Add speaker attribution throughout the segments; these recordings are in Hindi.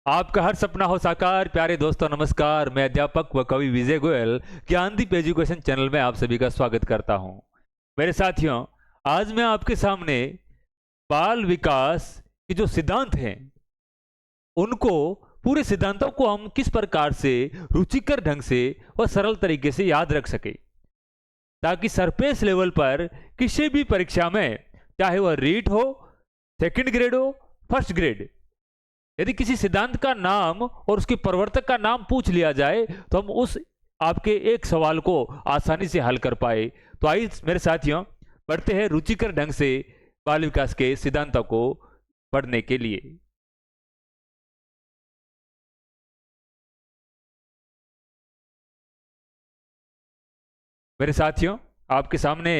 Speaker 1: आपका हर सपना हो साकार। प्यारे दोस्तों नमस्कार, मैं अध्यापक व कवि विजय गोयल ज्ञानदीप एजुकेशन चैनल में आप सभी का स्वागत करता हूं। मेरे साथियों, आज मैं आपके सामने बाल विकास के जो सिद्धांत हैं उनको, पूरे सिद्धांतों को हम किस प्रकार से रुचिकर ढंग से और सरल तरीके से याद रख सके, ताकि सरफेस लेवल पर किसी भी परीक्षा में, चाहे वह रीट हो, सेकंड ग्रेड हो, फर्स्ट ग्रेड, यदि किसी सिद्धांत का नाम और उसके प्रवर्तक का नाम पूछ लिया जाए तो हम उस आपके एक सवाल को आसानी से हल कर पाए। तो आइए मेरे साथियों, पढ़ते हैं रुचिकर ढंग से बाल विकास के सिद्धांतों को पढ़ने के लिए। मेरे साथियों, आपके सामने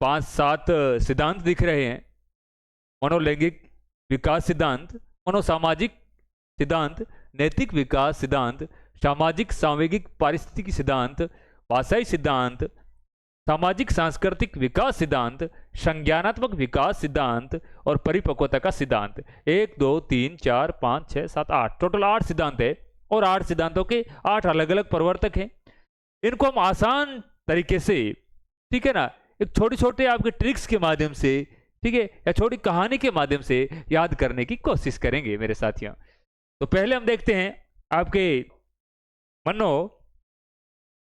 Speaker 1: 5-7 सिद्धांत दिख रहे हैं। मनोलैंगिक विकास सिद्धांत, मनोसामाजिक सिद्धांत, नैतिक विकास सिद्धांत, सामाजिक सांवेगिक पारिस्थितिकी सिद्धांत, भाषाई सिद्धांत, सामाजिक सांस्कृतिक विकास सिद्धांत, संज्ञानात्मक विकास सिद्धांत और परिपक्वता का सिद्धांत। 1 2 3 4 5 6 7 8, टोटल 8 सिद्धांत है और 8 सिद्धांतों के 8 अलग अलग प्रवर्तक हैं। इनको हम आसान तरीके से, ठीक है ना, एक छोटे छोटे आपके ट्रिक्स के माध्यम से, ठीक है, या छोटी कहानी के माध्यम से याद करने की कोशिश करेंगे मेरे साथियों। तो पहले हम देखते हैं आपके मनो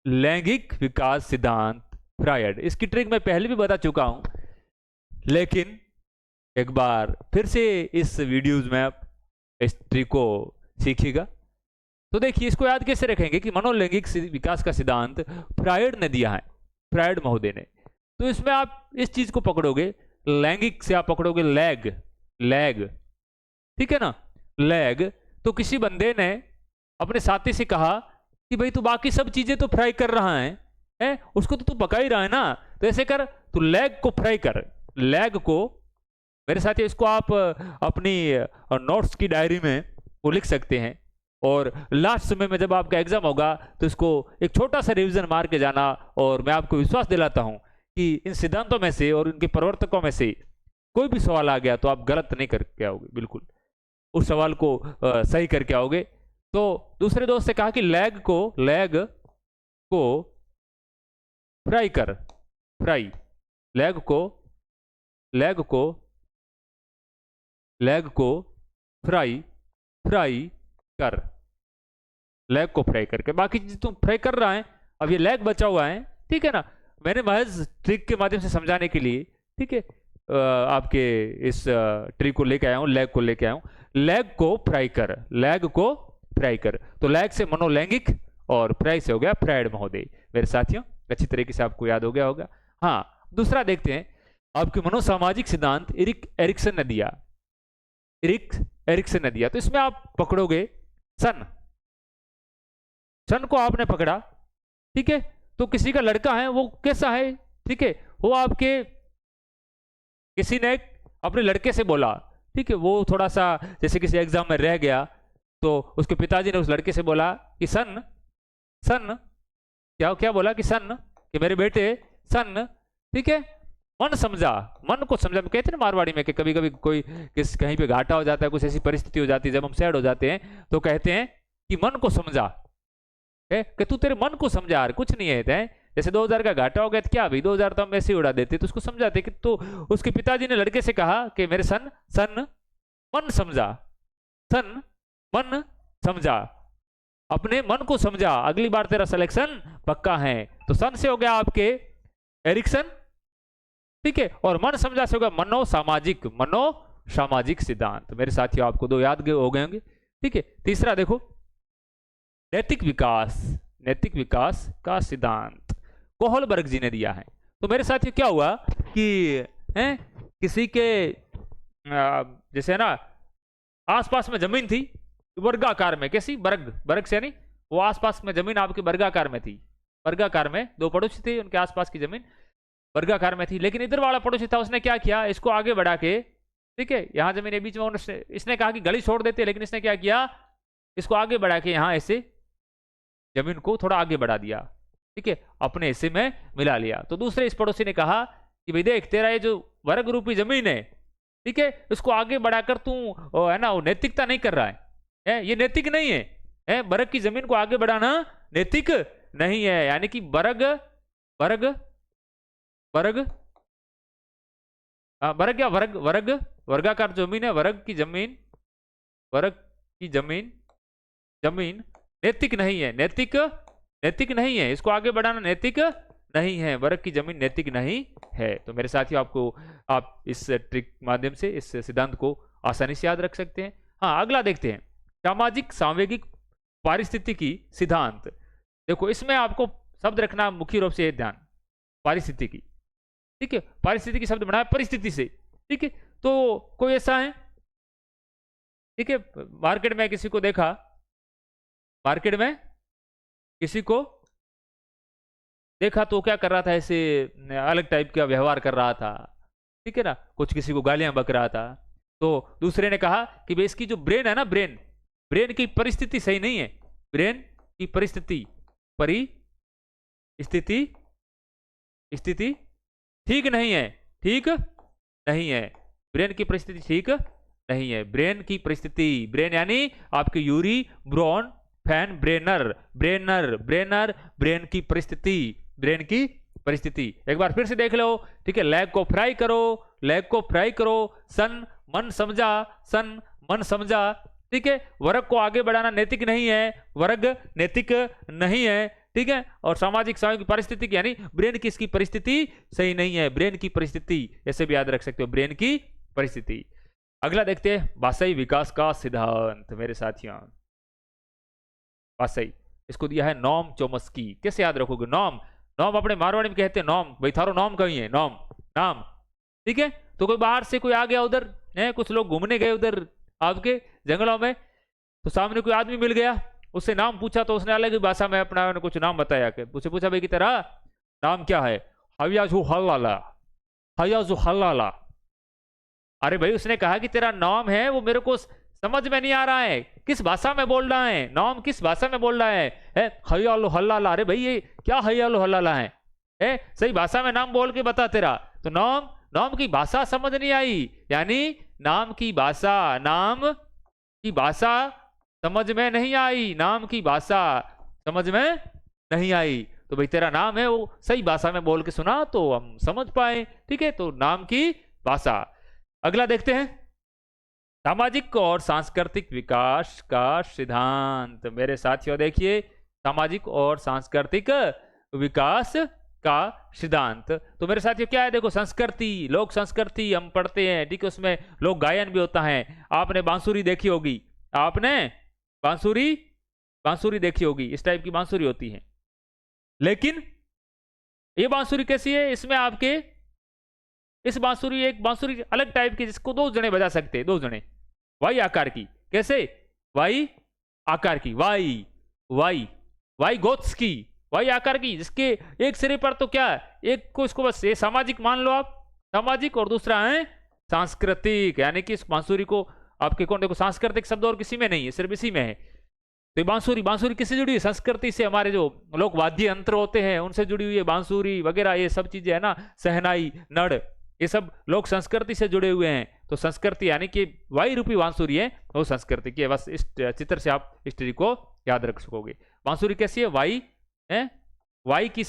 Speaker 1: लैंगिक विकास सिद्धांत फ्रायड। इसकी ट्रिक मैं पहले भी बता चुका हूं, लेकिन एक बार फिर से इस वीडियोज में आप इस ट्रिक को सीखिएगा। तो देखिए, इसको याद कैसे रखेंगे कि मनोलैंगिक विकास का सिद्धांत फ्रायड ने दिया है, फ्रायड महोदय ने। तो इसमें आप इस चीज को पकड़ोगे, लैंगिक से आप पकड़ोगे लैग, लैग, ठीक है ना, लैग। तो किसी बंदे ने अपने साथी से कहा कि भाई तू बाकी सब चीजें तो फ्राई कर रहा है, उसको तो तू पका ही रहा है ना, तो ऐसे कर, तू लैग को फ्राई कर। लैग को, मेरे साथी, इसको आप अपनी नोट्स की डायरी में वो लिख सकते हैं, और लास्ट समय में जब आपका एग्जाम होगा तो इसको एक छोटा सा रिवीजन मार के जाना। और मैं आपको विश्वास दिलाता हूं कि इन सिद्धांतों में से और इनके प्रवर्तकों में से कोई भी सवाल आ गया तो आप गलत नहीं करके आओगे, बिल्कुल उस सवाल को सही करके आओगे। तो दूसरे दोस्त से कहा कि लैग को फ्राई कर, फ्राई, लैग को फ्राई, फ्राई कर, लैग को फ्राई करके। बाकी चीज तुम फ्राई कर रहा है, अब ये लैग बचा हुआ है, ठीक है ना। मैंने महज ट्रिक के माध्यम से समझाने के लिए, ठीक है, आपके इस ट्रिक को लेके आया हूं, लैग को लेके आया हूं। लैग को फ्राई कर, लैग को फ्राई कर। तो लैग से मनोलैंगिक और फ्राई से हो गया फ्रायड महोदय। मेरे साथियों, अच्छी तरीके से आपको याद हो गया होगा। हाँ, दूसरा देखते हैं, आपके मनोसामाजिक सिद्धांत इरिक एरिक्सन ने दिया, एरिक्सन ने दिया। तो इसमें आप पकड़ोगे सन, सन को आपने पकड़ा, ठीक है। तो किसी का लड़का है, वो कैसा है, ठीक है, वो आपके, किसी ने अपने लड़के से बोला, ठीक है, वो थोड़ा सा जैसे किसी एग्जाम में रह गया, तो उसके पिताजी ने उस लड़के से बोला कि सन, सन, क्या क्या बोला कि सन, कि मेरे बेटे सन, ठीक है, मन समझा, मन को समझा। कहते हैं मारवाड़ी में कि कभी कभी कोई कहीं पे घाटा हो जाता है, कुछ ऐसी परिस्थिति हो जाती है, जब हम सैड हो जाते हैं तो कहते हैं कि मन को समझा, कि तू तेरे मन को समझा यार, कुछ नहीं है। जैसे 2000 का घाटा हो गया तो क्या, अभी 2000 तो हम ऐसे ही उड़ा देते, तो उसको समझाते कि तो उसके पिताजी ने लड़के से कहा कि मेरे सन, सन मन समझा, सन मन समझा, अपने मन को समझा, अगली बार तेरा सिलेक्शन पक्का है। तो सन से हो गया आपके एरिक्सन, ठीक है, और मन समझा से होगा मनोसामाजिक, मनोसामाजिक सिद्धांत। मेरे साथियों, आपको 2 याद हो गए होंगे, ठीक है। तीसरा देखो, नैतिक विकास, नैतिक विकास का सिद्धांत कोहलबर्ग जी ने दिया है। तो मेरे साथियों, क्या हुआ कि किसी के जैसे ना आसपास में जमीन थी वर्गाकार में, कैसी, वर्ग, वर्ग से नहीं, वो आसपास में जमीन आपके वर्गाकार में थी, वर्गाकार में 2 पड़ोसी थे, उनके आसपास की जमीन वर्गाकार में थी। लेकिन इधर वाला पड़ोसी था, उसने क्या किया, इसको आगे बढ़ा के, ठीक है, यहां जमीन है बीच में, इसने कहा कि गली छोड़ देते, लेकिन इसने क्या किया, इसको आगे बढ़ा के यहां ऐसे जमीन को थोड़ा आगे बढ़ा दिया, ठीक है, अपने हिस्से में मिला लिया। तो दूसरे इस पड़ोसी ने कहा कि भाई देख, तेरा ये जो वर्ग रूपी जमीन है, ठीक है, इसको आगे बढ़ाकर तू है ना वो नैतिकता नहीं कर रहा है, ये नैतिक नहीं है, वर्ग की जमीन को आगे बढ़ाना नैतिक नहीं है। यानी कि वर्ग वर्ग वर्ग वर्ग क्या वर्ग वर्ग वर्गाकार जमीन है, वर्ग की जमीन जमीन नैतिक नहीं है, नैतिक नहीं है, इसको आगे बढ़ाना नैतिक नहीं है, वर्ग की जमीन नैतिक नहीं है। तो मेरे साथियों आप इस ट्रिक माध्यम से इस सिद्धांत को आसानी से याद रख सकते हैं। हाँ, अगला देखते हैं, सामाजिक सांवेगिक पारिस्थितिकी सिद्धांत। देखो इसमें आपको शब्द रखना मुख्य रूप से ध्यान, पारिस्थितिकी, ठीक है, पारिस्थितिकी शब्द बनाया परिस्थिति से, ठीक है। तो कोई ऐसा है, ठीक है, मार्केट में किसी को देखा, मार्केट में किसी को देखा तो क्या कर रहा था, ऐसे अलग टाइप का व्यवहार कर रहा था, ठीक है ना, कुछ किसी को गालियां बक रहा था। तो दूसरे ने कहा कि भाई इसकी जो ब्रेन है ना, ब्रेन की परिस्थिति सही नहीं है, ब्रेन की स्थिति ठीक नहीं है, ठीक नहीं है, ब्रेन की परिस्थिति ठीक नहीं है, ब्रेन की परिस्थिति, ब्रेन यानी आपके Urie Bronfenbrenner brain की परिस्थिति, एक बार फिर से देख लो, ठीक है। लेग को फ्राई करो, सन मन समझा, ठीक है। वर्ग को आगे बढ़ाना नैतिक नहीं है, वर्ग नैतिक नहीं है, ठीक है। और सामाजिक सांवेगिक परिस्थिति यानी ब्रेन की इसकी परिस्थिति सही नहीं है, ब्रेन की परिस्थिति, ऐसे भी याद रख सकते हो, ब्रेन की परिस्थिति। अगला देखते हैं, भाषाई विकास का सिद्धांत। मेरे साथियों, भाषाई, इसको दिया है नॉम चोम्स्की। कैसे याद रखोगे? नॉम अपने मारवाड़ी में कहते हैं नॉम, भाई थारो नॉम कहीं है, नाम, ठीक है। तो कोई बाहर से कोई आ गया उधर, कुछ लोग घूमने गए उधर आपके जंगलों में, तो सामने कोई आदमी मिल गया, उससे नाम पूछा, तो उसने अलग ही भाषा में अपना कुछ नाम बताया, उससे पूछा भाई की तरह नाम क्या है? हयाजु हल्लाला। अरे भाई उसने कहा कि तेरा नाम है, वो मेरे को समझ में नहीं आ रहा है, किस भाषा में बोल रहा है, नाम किस भाषा में बोल रहा है हयालो हल्लाला। अरे भाई ये क्या हयालो हल्लाला है? सही भाषा में नाम बोल के बता तेरा। तो नाम की भाषा समझ नहीं आई, यानी नाम की भाषा समझ में नहीं आई, नाम की भाषा समझ में नहीं आई। तो भाई तेरा नाम है, वो सही भाषा में बोल के सुना तो हम समझ पाए, ठीक है। तो नाम की भाषा। अगला देखते हैं, सामाजिक और सांस्कृतिक विकास का सिद्धांत। मेरे साथियों देखिए, सामाजिक और सांस्कृतिक विकास का सिद्धांत। तो मेरे साथियों क्या है, देखो संस्कृति, लोक संस्कृति हम पढ़ते हैं, ठीक है, उसमें लोक गायन भी होता है। आपने बांसुरी देखी होगी, बांसुरी देखी होगी, इस टाइप की बांसुरी होती है। लेकिन ये बांसुरी कैसी है, इसमें आपके एक बांसुरी अलग टाइप की, जिसको 2 जने बजा सकते हैं, 2 जने, वाई आकार की। कैसे? वाई आकार की, वाई गोत्स की, वाई आकार की, जिसके एक सिरे पर तो क्या, एक को इसको बस ये सामाजिक मान लो आप, सामाजिक, और दूसरा है सांस्कृतिक, यानी कि इस बांसुरी को आपके कौन, देखो सांस्कृतिक शब्द और किसी में नहीं है, सिर्फ इसी में है। तो बांसुरी किससे जुड़ी है? संस्कृति से। हमारे जो लोक वाद्य यंत्र होते हैं उनसे जुड़ी हुई है बांसुरी वगैरह, ये सब चीजें है ना, सहनाई, नड़, ये सब लोक संस्कृति से जुड़े हुए हैं। तो संस्कृति यानी कि वाई रूपी बांसुरी है, वो संस्कृति की है। बस इस चित्र से आप इस ट्री को याद रख सकोगे। बांसुरी कैसी है? वाई की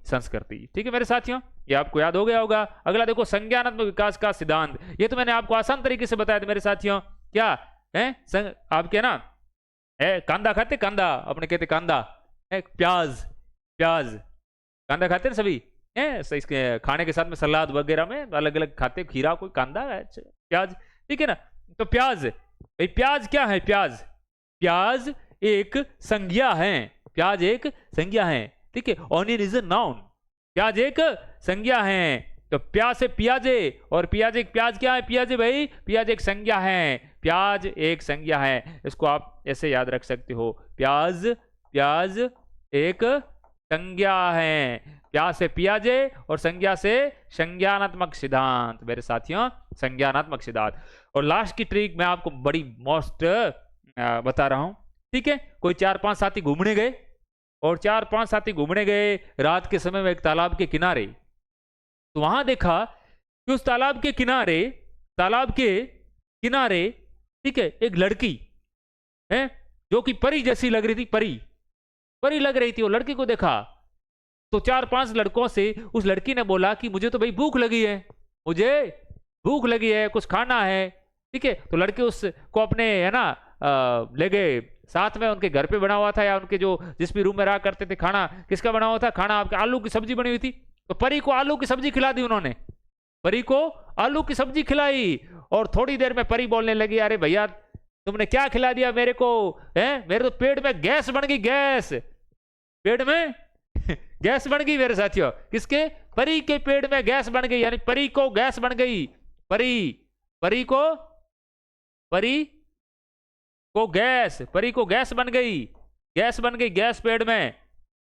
Speaker 1: संस्कृति, ठीक है मेरे साथियों, ये आपको याद हो गया होगा। अगला देखो, संज्ञानात्मक विकास का सिद्धांत। ये तो मैंने आपको आसान तरीके से बताया था मेरे साथियों। क्या है? आपके ना कांदा खाते, कांदा अपने कहते कांदा, प्याज कांदा खाते ना सभी, इसके खाने के साथ में सलाद वगैरह में अलग अलग खाते, खीरा कोई, कांदा, प्याज, ठीक है ना। तो प्याज, भाई प्याज क्या है? प्याज एक संज्ञा है, ठीक है। ऑनियन इज अ नाउन, प्याज एक संज्ञा है। तो प्याज से पियाजे, और प्याज क्या है? पियाजे भाई, प्याज एक संज्ञा है, इसको आप ऐसे याद रख सकते हो, प्याज एक संज्ञा है, प्याज से पियाजे और संज्ञा से संज्ञानात्मक सिद्धांत। मेरे साथियों, संज्ञानात्मक सिद्धांत। और लास्ट की ट्रिक मैं आपको बड़ी मोस्ट बता रहा हूं, ठीक है। कोई 4-5 साथी घूमने गए, और 4-5 साथी घूमने गए रात के समय में एक तालाब के किनारे। तो वहां देखा कि उस तालाब के किनारे, ठीक है, एक लड़की है जो कि परी जैसी लग रही थी, परी लग रही थी। वो लड़की को देखा तो 4-5 लड़कों से उस लड़की ने बोला कि मुझे तो भाई भूख लगी है, मुझे भूख लगी है, कुछ खाना है, ठीक है। तो लड़के उसको अपने है ना ले गए साथ में, उनके घर पे बना हुआ था या उनके जो जिस भी रूम में रहा करते थे, खाना किसका बना हुआ था, खाना आपके आलू की सब्जी बनी हुई थी। तो परी को आलू की सब्जी खिला दी उन्होंने, परी को आलू की सब्जी खिलाई। और थोड़ी देर में परी बोलने लगी, अरे भैया तुमने क्या खिला दिया मेरे को, है मेरे तो पेट में गैस बन गई, गैस पेट में गैस बन गई मेरे साथियों। किसके? परी के पेट में गैस बन गई, यानी परी को गैस बन गई। परी को गैस बन गई, गैस पेट में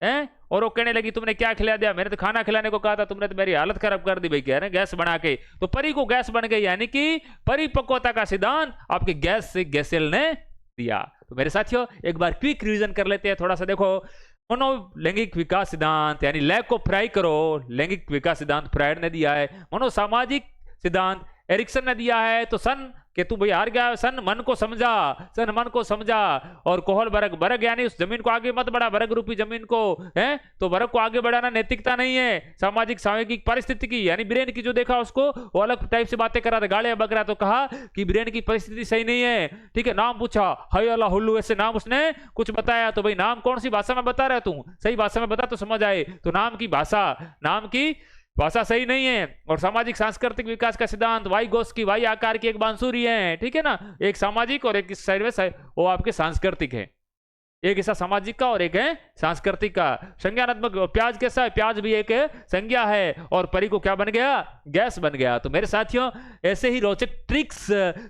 Speaker 1: है। और वो कहने लगी तुमने क्या खिला दिया, मैंने तो खाना खिलाने को कहा था, तुमने तो मेरी हालत खराब कर दी भाई, कह रहे गैस बना के। तो परी को गैस बन गई, यानी कि परिपक्वता का सिद्धांत आपके गैस से गैसेल ने दिया। तो मेरे साथियों एक बार क्विक रिवीजन कर लेते हैं थोड़ा सा। देखो, मनोलैंगिक विकास सिद्धांत यानी लैंग को फ्राई करो, लैंगिक विकास सिद्धांत फ्रायड ने दिया है। मनोसामाजिक सिद्धांत एरिक्सन ने दिया है। तो सन के तू भाई हार गया, सन मन को समझा। और कोहल बरग यानी उस जमीन को आगे मत बढ़ा, बरग रूपी जमीन को, है तो बरग को आगे बढ़ाना नैतिकता नहीं है। सामाजिक सामूहिक परिस्थिति की यानी ब्रेन की जो देखा उसको वो अलग टाइप से बातें कर रहा था, गाड़ियां बग रहा, तो कहा कि ब्रेन की परिस्थिति सही नहीं है, ठीक है। नाम पूछा, हाय अल्लाह हुल्लू, ऐसे नाम उसने कुछ बताया। तो भाई नाम कौन सी भाषा में बता रहा है तू, सही भाषा में बता तो समझ आए। तो नाम की भाषा सही नहीं है। और सामाजिक सांस्कृतिक विकास का सिद्धांत, वाई गोस की वाई आकार की एक बांसुरी है, ठीक है ना, एक सामाजिक और एक सर्विस है, वो आपके सांस्कृतिक है। एक हिस्सा सामाजिक का और एक है सांस्कृतिक का। संज्ञानात्मक प्याज कैसा है, प्याज भी एक संज्ञा है। और परी को क्या बन गया, गैस बन गया। तो मेरे साथियों ऐसे ही रोचक ट्रिक्स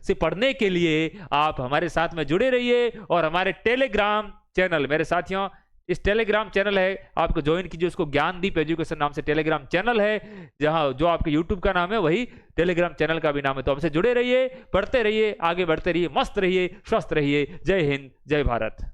Speaker 1: से पढ़ने के लिए आप हमारे साथ में जुड़े रहिए। और हमारे टेलीग्राम चैनल, मेरे साथियों इस टेलीग्राम चैनल है, आपको ज्वाइन कीजिए उसको, ज्ञानदीप एजुकेशन नाम से टेलीग्राम चैनल है, जहां जो आपके यूट्यूब का नाम है वही टेलीग्राम चैनल का भी नाम है। तो हमसे जुड़े रहिए, पढ़ते रहिए, आगे बढ़ते रहिए, मस्त रहिए, स्वस्थ रहिए। जय हिंद, जय भारत।